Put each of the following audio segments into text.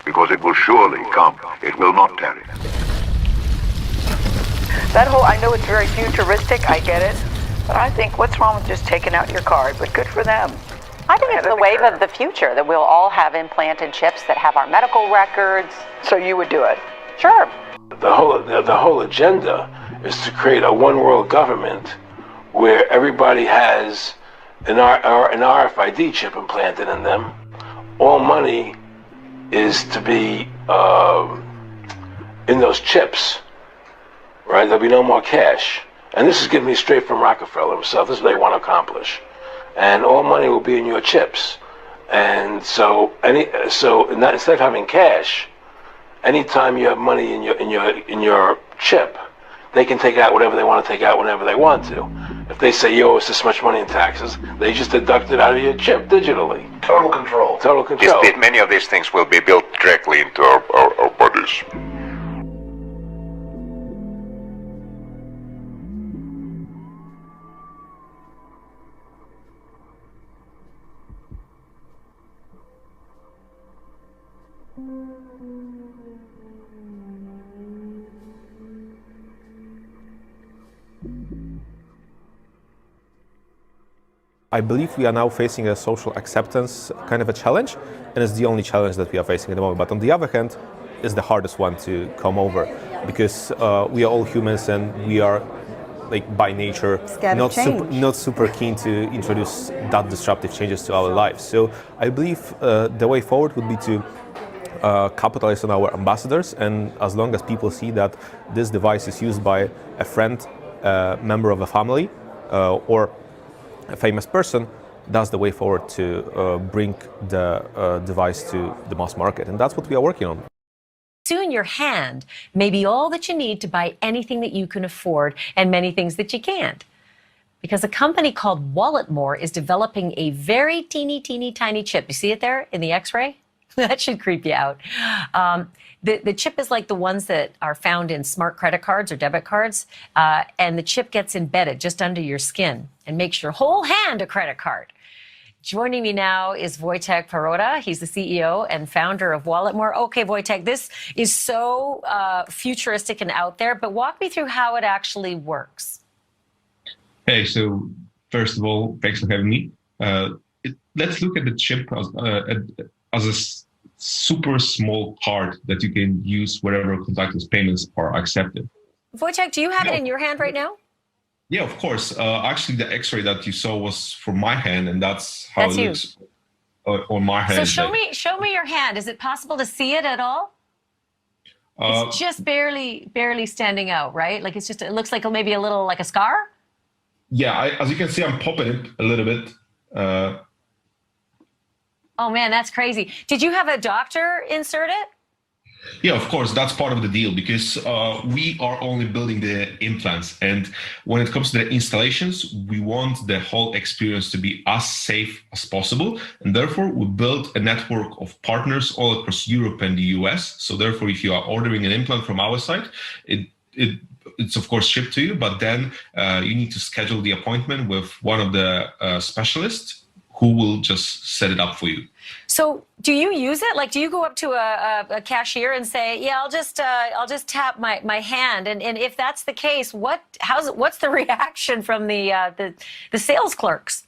because it will surely come. It will not tarry. That whole, I know it's very futuristic, I get it, but I think what's wrong with just taking out your card? But good for them. I think it's the wave of the future, that we'll all have implanted chips that have our medical records. So you would do it? Sure. The whole agenda is to create a one world government where everybody has an RFID chip implanted in them. All money is to be in those chips, right? There'll be no more cash. And this is giving me straight from Rockefeller himself. This is what they want to accomplish. And all money will be in your chips. And so instead of having cash, anytime you have money in your chip, they can take out whatever they want to take out whenever they want to. If they say, yo, it's this much money in taxes, they just deduct it out of your chip digitally. Total control. Total control. Many of these things will be built directly into our bodies. I believe we are now facing a social acceptance kind of a challenge, and it's the only challenge that we are facing at the moment. But on the other hand, it's the hardest one to come over, because we are all humans and we are, like, by nature not super keen to introduce that disruptive changes to our lives. So I believe the way forward would be to capitalize on our ambassadors, and as long as people see that this device is used by a friend, member of a family, or a famous person, that's the way forward to bring the device to the mass market. And that's what we are working on. Soon your hand may be all that you need to buy anything that you can afford and many things that you can't. Because a company called Walletmor is developing a very teeny tiny chip. You see it there in the X-ray? That should creep you out. The chip is like the ones that are found in smart credit cards or debit cards, and the chip gets embedded just under your skin and makes your whole hand a credit card. Joining me now is Wojtek Perota. He's the CEO and founder of Walletmor. Okay, Wojtek, this is so futuristic and out there, but walk me through how it actually works. Hey, so first of all, thanks for having me. Let's look at the chip as a super small card that you can use wherever contactless payments are accepted. Wojtek, do you have it in your hand right now? Yeah, of course. Actually, the X-ray that you saw was from my hand, and that's how it looks on my hand. So show me your hand. Is it possible to see it at all? It's just barely standing out, right? Like it looks like maybe a little like a scar. Yeah, as you can see, I'm popping it a little bit. Oh man, that's crazy. Did you have a doctor insert it? Yeah, of course, that's part of the deal, because we are only building the implants. And when it comes to the installations, we want the whole experience to be as safe as possible. And therefore, we built a network of partners all across Europe and the US. So therefore, if you are ordering an implant from our site, it's of course shipped to you, but then you need to schedule the appointment with one of the specialists who will just set it up for you. So do you use it? Like, do you go up to a cashier and say, yeah, I'll just tap my hand? And if that's the case, what's the reaction from the sales clerks?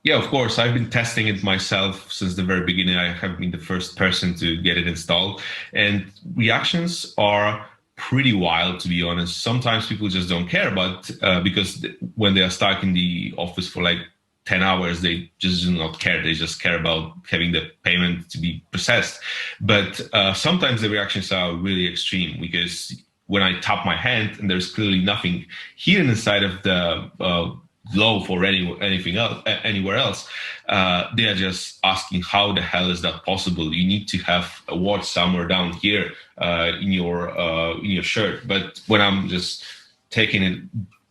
Yeah, of course. I've been testing it myself since the very beginning. I have been the first person to get it installed, and reactions are pretty wild, to be honest. Sometimes people just don't care, but because when they are stuck in the office for like 10 hours, they just do not care. They just care about having the payment to be processed. But sometimes the reactions are really extreme, because when I tap my hand and there's clearly nothing here inside of the glove or anything else, anywhere else, they are just asking, how the hell is that possible? You need to have a watch somewhere down here in your shirt. But when I'm just taking it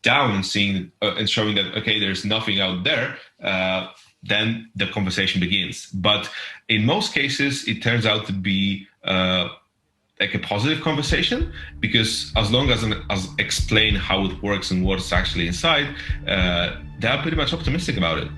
down and seeing and showing that, okay, there's nothing out there, then the conversation begins. But in most cases, it turns out to be like a positive conversation, because as long as explain how it works and what's actually inside, they are pretty much optimistic about it.